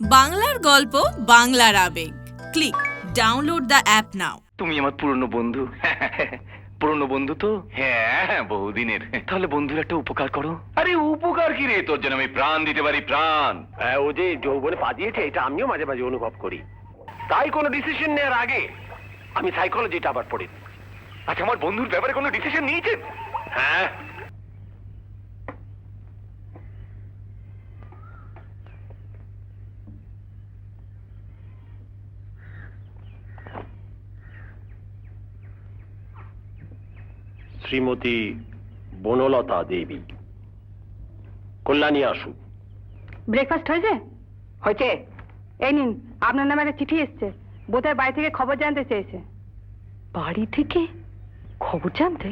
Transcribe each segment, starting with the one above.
বাংলার গল্প বাংলার আবেগ ক্লিক ডাউনলোড দ্য অ্যাপ নাও। তুমি আমার পুরনো বন্ধু। পুরনো বন্ধু তো? হ্যাঁ, বহুদিনের। তাহলে বন্ধুর একটা উপকার করো। আরে উপকার কি রে, তোর জন্য আমি প্রাণ দিতে পারি, প্রাণ। ও যে যৌবনে পা দিয়েছে এটা আমিও মাঝে মাঝে অনুভব করি। তাই কোনো ডিসিশন নেওয়ার আগে আমি সাইকোলজিটা আবার পড়ি। আচ্ছা, আমার বন্ধুর ব্যাপারে কোনো ডিসিশন নিয়েছেন? হ্যাঁ, শ্রীমতী বনলতা দেবী, কল্যাণী আসু। ব্রেকফাস্ট হয়েছে? হয়েছে। এই নিন, আপনার নামে একটা চিঠি এসছে। বোধহয় বাড়ি থেকে খবর জানতে চেয়েছে। বাড়ি থেকে খবর জানতে?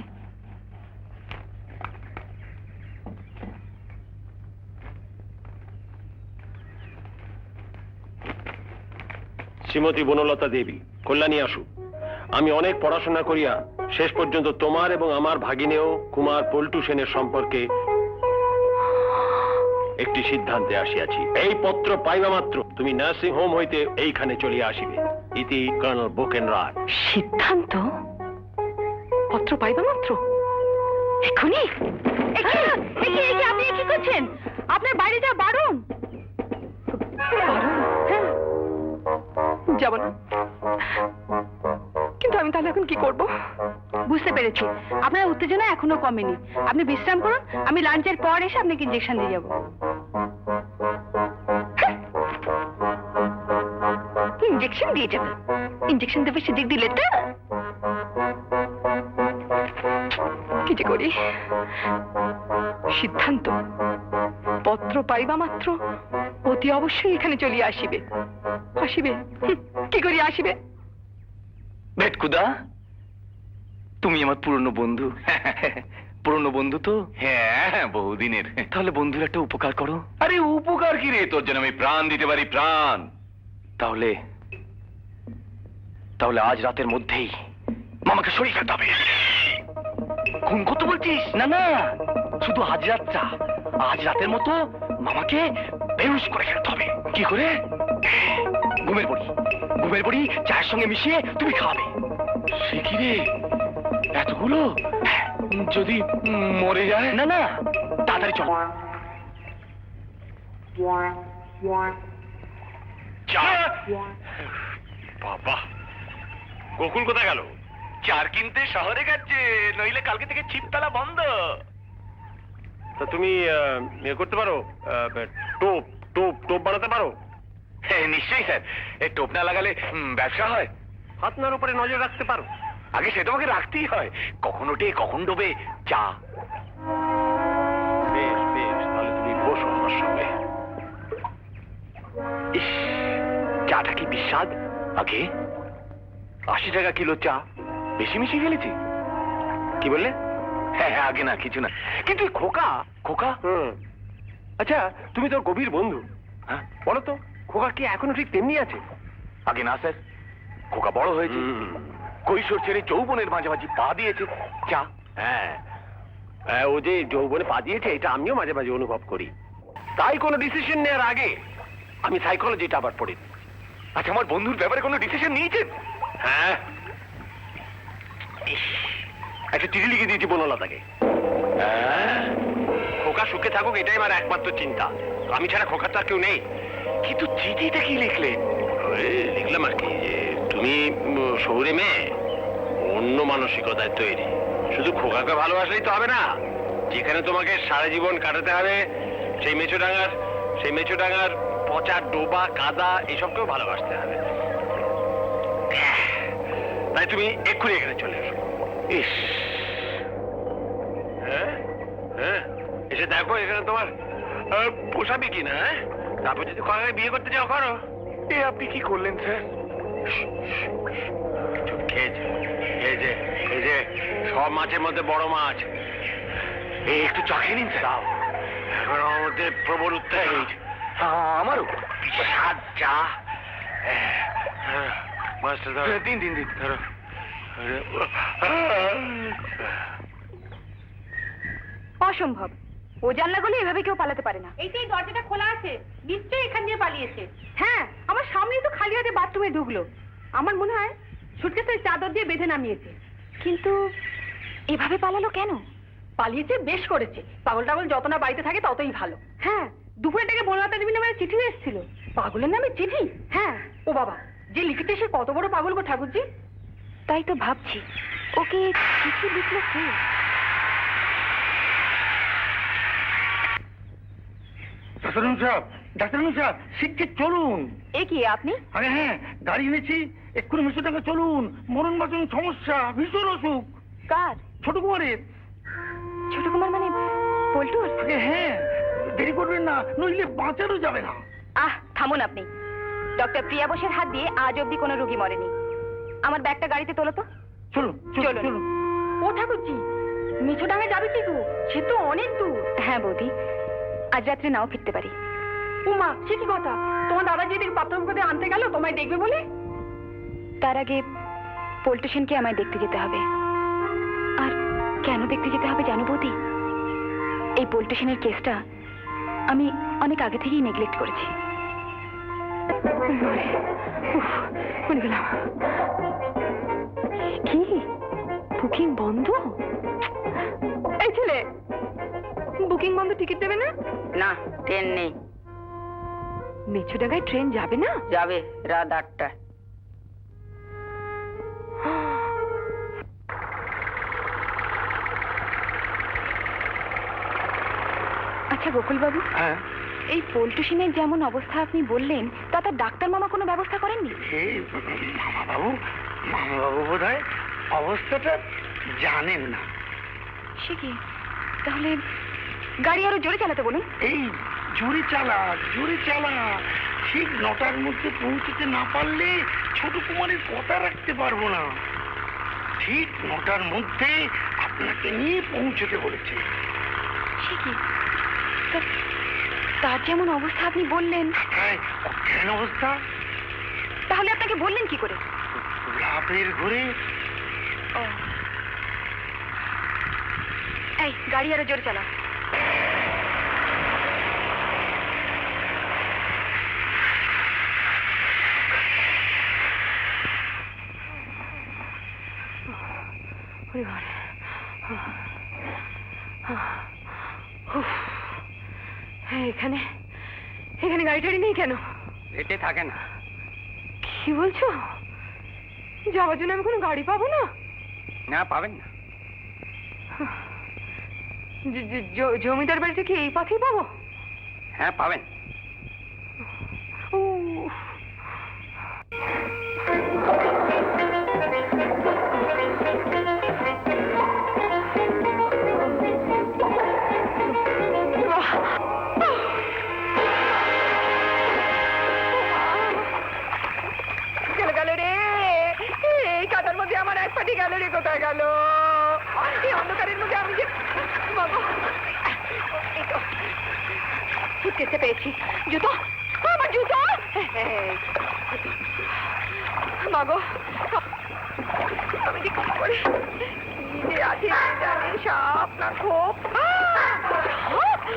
শ্রীমতী বনলতা দেবী, কল্যাণী আসু, আমি অনেক পড়াশোনা করিয়া শেষ পর্যন্ত তোমার এবং আমার ভাগিনেও কুমার পল্টু সেনের সম্পর্কে একটি সিদ্ধান্তে আসিয়াছি। এই পত্র পাইবা মাত্র তুমি নার্সিং হোম হইতে এইখানে চলিয়া আসিবে। ইতি কর্নেল বোকেন রায়। সিদ্ধান্ত? পত্র পাইবা মাত্র? এক্ষুনি? আপনি কি করছেন? আপনার বাইরে যা বারণ। যাব না। কিন্তু আমি তাহলে এখন কি করব? বুঝতে পেরেছি, আপনার উত্তেজনা এখনো কমেনি। আপনি বিশ্রাম করুন, আমি লাঞ্চের পর এসে আপনাকে ইনজেকশন দিয়ে যাব। ইনজেকশন দিয়ে যাবে? ইনজেকশন দেবে সেদিক দিলে তো? কি যে করি। সিদ্ধান্ত পত্র পাইবা মাত্র অতি অবশ্যই এখানে চলিয়া আসিবে। আসিবে? কি করি আসিবে? ভেটকুদা, তুমি আমার পুরনো বন্ধু। পুরনো বন্ধু তো? হ্যাঁ, বহুদিনের। তাহলে বন্ধুর একটা উপকার করো। আরে উপকার কি রে, তোর জন্য আমি প্রাণ দিতে পারি, প্রাণ। তাহলে তাহলে আজ রাতের মধ্যেই মামাকে শরীর ফেলতে হবে। খুন করতে বলছিস? না না, শুধু আজ রাতটা, আজ রাতের মতো মামাকে বেহুশ করে ফেলতে হবে। কি করে? ঘুমের বড়ি, ঘুমের বড়ি চায়ের সঙ্গে মিশিয়ে তুমি খাবে। সে কি রে, এতগুলো? যদি মরে যায়? না না, তাড়াতাড়ি চল। বাবা, গোকুল কোথায় গেল? চার কিনতে শহরে গেছে, নইলে কালকে থেকে ছিপতলা বন্ধ। তা তুমি ইয়ে করতে পারো, টোপ টোপ টোপ বানাতে পারো? হ্যাঁ, নিশ্চয়ই স্যার। এই টোপ না লাগালে ব্যবসা হয়? আপনার উপরে নজর রাখতে পারো? আগে সে তোমাকে রাখতেই হয়। কখন ওঠে কখন ডোবে চা। বেশ বেশ, তাহলে তুমি বসো আমার সঙ্গে। ইস, চাটা কি বিস্বাদ। আগে 80 টাকা কিলো চা, বেশি মিশিয়ে ফেলেছি। কি বললে? হ্যাঁ হ্যাঁ, আগে না, কিছু না। কিন্তু এই খোকা, খোকা। আচ্ছা, তুমি তোর গভীর বন্ধু। হ্যাঁ, বলো তো, খোকা কি এখনো ঠিক তেমনি আছে? আগে না স্যার, খোকা বড় হয়েছে, কৈশোর ছেড়ে যৌবনের মাঝামাঝি পা দিয়েছে। চা। হ্যাঁ, ও যে যৌবনে পা দিয়েছে এটা আমিও মাঝে মাঝে অনুভব করি। তাই কোনো ডিসিশন নেওয়ার আগে আমি সাইকোলজিটা আবার পড়ি। আচ্ছা, আমার বন্ধুর ব্যাপারে কোনো ডিসিশন নিয়েছেন? হ্যাঁ, একটা চিঠি লিখে দিয়েছি বনলতাকে। খোকা সুখে থাকুক এটাই আমার একমাত্র চিন্তা। আমি ছাড়া খোকার তো আর কেউ নেই। কিন্তু চিঠিটা কি লিখলেন? লিখলাম আর কি, যে তুমি শহুরে মেয়ে, অন্য মানসিকতায় তৈরি। শুধু খোকাকে ভালোবাসলেই তো হবে না। যেখানে তোমাকে সারা জীবন কাটাতে হবে সেই মেচোডাঙ্গার পচা ডোবা কাদা এসবকেও ভালোবাসতে হবে। তাই তুমি এক্ষুনি এখানে চলে এসো। ইস, হ্যাঁ হ্যাঁ, এসে দেখো এখানে তোমার পোষাবে কি না। তারপর যদি খোকাকে বিয়ে করতে চাও করো। এ আপনি কি করলেন স্যার? এই যে সব মাছের মধ্যে বড় মাছ। এই একটু চা খেয়ে নিন স্যার। এখন আমার মধ্যে প্রবল উত্তেজ। আমারও স্বাদ চা। মাছটা ধরো। দিন দিন দিন। ধরো। অসম্ভব। ও জানলাগুলো এভাবে কেউ পালাতে পারে না। এইটাই দরজাটা খোলা আছে, নিশ্চয়ই এখান দিয়ে পালিয়েছে। হ্যাঁ, আমার সামনেই তো খালি হাতে বাথরুমে ঢুকলো। আমার মনে হয় সুটকেসের চাদর দিয়ে বেঁধে নামিয়েছে। কিন্তু এভাবে পালালো কেন? পালিয়েছে বেশ করেছে। পাগল টাগল যত না বাড়িতে থাকে ততই ভালো। হ্যাঁ, দুপুরের থেকে বনলতা দেবীর নামে চিঠি এসেছিল। পাগলের নামে চিঠি? হ্যাঁ। ও বাবা, যে লিখেছে সে কত বড় পাগল গো ঠাকুরজি। তাই তো ভাবছি, ওকে চিঠি লিখলো কে? ডাক্তারবাবু সাহেব, শিগগির চলুন। এ কি আপনি? আরে হ্যাঁ, গাড়ি এনেছি, এক্ষুনি মিশোটাকে চলুন। মরণ বাঁচন সমস্যা, ভীষণ অসুখ। কার? ছোট কুমারের। ছোট কুমার মানে পল্টুর? আরে হ্যাঁ, দেরি করবেন না, নইলে বাঁচানো যাবে না। থামুন আপনি। ডক্টর প্রিয়া বোসের হাত দিয়ে আজ অব্দি কোনো রোগী মরেনি। আমার ব্যাগটা গাড়িতে তোলো তো। চলুন চলুন। চলুন। ও ঠাকুরজি, মিছোডাঙ্গায় যাবে কি গো? সে তো অনেক দূর। হ্যাঁ বৌদি, আজ রাত্রে নাও ফিরতে পারি। উমা, সে কি কথা? তোমার দাদা যদি পাত্রপদে আনতে গেল তোমায় দেখবে বলে? তার আগে পল্টু সেনকে আমায় দেখতে যেতে হবে। আর কেন দেখতে যেতে হবে জানো বৌদি? এই পল্টু সেনের কেসটা আমি অনেক আগে থেকেই নেগলেক্ট করেছি। কি বুকিং বন্ধ? এই ছেলে, বুকিং বন্ধ, টিকিট দেবে না? না, ট্রেন নেই। মেছুডাঙ্গায় ট্রেন যাবে না? যাবে রাত 8টায়। আচ্ছা গোকুল বাবু, হ্যাঁ, এই পল্টু সেনের যেমন অবস্থা আপনি বললেন, তাতে ডাক্তার মামা কোনো ব্যবস্থা করেননি? এই মামাবাবু বোধ হয় অবস্থাটা জানেন না। সে কি? তাহলে গাড়ি আরো জোরে চালাতে বলুন। এই জোরে চালা, জোরে চালা। ঠিক 9টার মধ্যে পৌঁছতে না পারলে ছোট কুমারের কথা রাখতে পারবো না। ঠিক 9টার মধ্যে আপনাকে নিয়ে পৌঁছতে বলেছে। সে কি? তার যেমন অবস্থা আপনি বললেন, হ্যাঁ, অজ্ঞান অবস্থা। তাহলে আপনাকে বললেন কি করে? লাভের ঘুরে। এই গাড়ি আরো জোরে চালা। এখানে এখানে গাড়ি টাড়ি নেই কেন? এতে থাকে না। কি বলছো? যাওয়ার জন্য আমি কোনো গাড়ি পাবো না? না, পাবেন না। জমিদার বাড়িতে কি এই পথেই পাবো? হ্যাঁ, পাবেন। উফ। গেল রে, এই কাদার মধ্যে আমার এক পাটি গেল রে। কোথায় গেল? এই অন্ধকারের মধ্যে আমি যে বাবা, এই তো সুটকেসে পেয়েছি। জুতো, আমার জুতো। মাগো, আমি যে কি করে নিজে আছে জানি, সাপ না খোপ।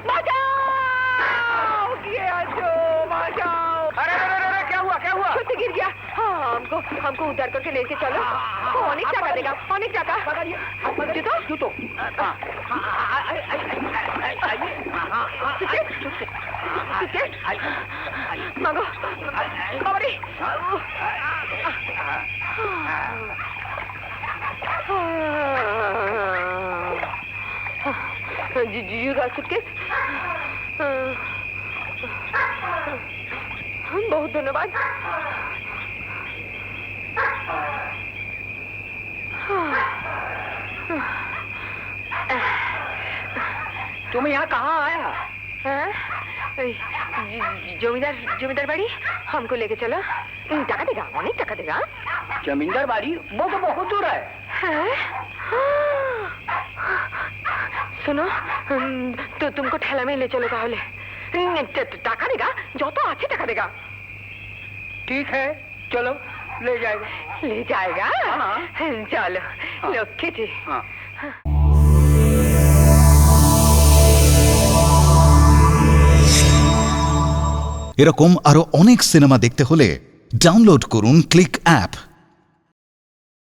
বাঁচাও, কে আছো? বাঁচাও। अरे अरे अरे, क्या हुआ क्या हुआ? छत गिर गया। हाँ, हमको उद्धार करके लेके चलो। वो अनेक टाका देगा, अनेक टाका। जूतो जूतो। मांगो बाबा रे। जूता सूटकेस। बहुत धन्यवाद। तुम यहाँ कहाँ आया? जमींदार बाड़ी हमको लेके चलो। टाका देगा, अनेक टाका देगा। जमींदार बाड़ी? वो तो बहुत दूर है। सुनो, तो तुमको ठेला में ले चलो ताहले। टाका देगा, जो तो अच्छे टाका देगा। ठीक है, चलो, ले जाएगा। ले जाएगा? हाँ। चलो, हाँ। लक्की जी। हाँ। हाँ। এরকম আরো অনেক সিনেমা দেখতে হলে ডাউনলোড করুন ক্লিক অ্যাপ।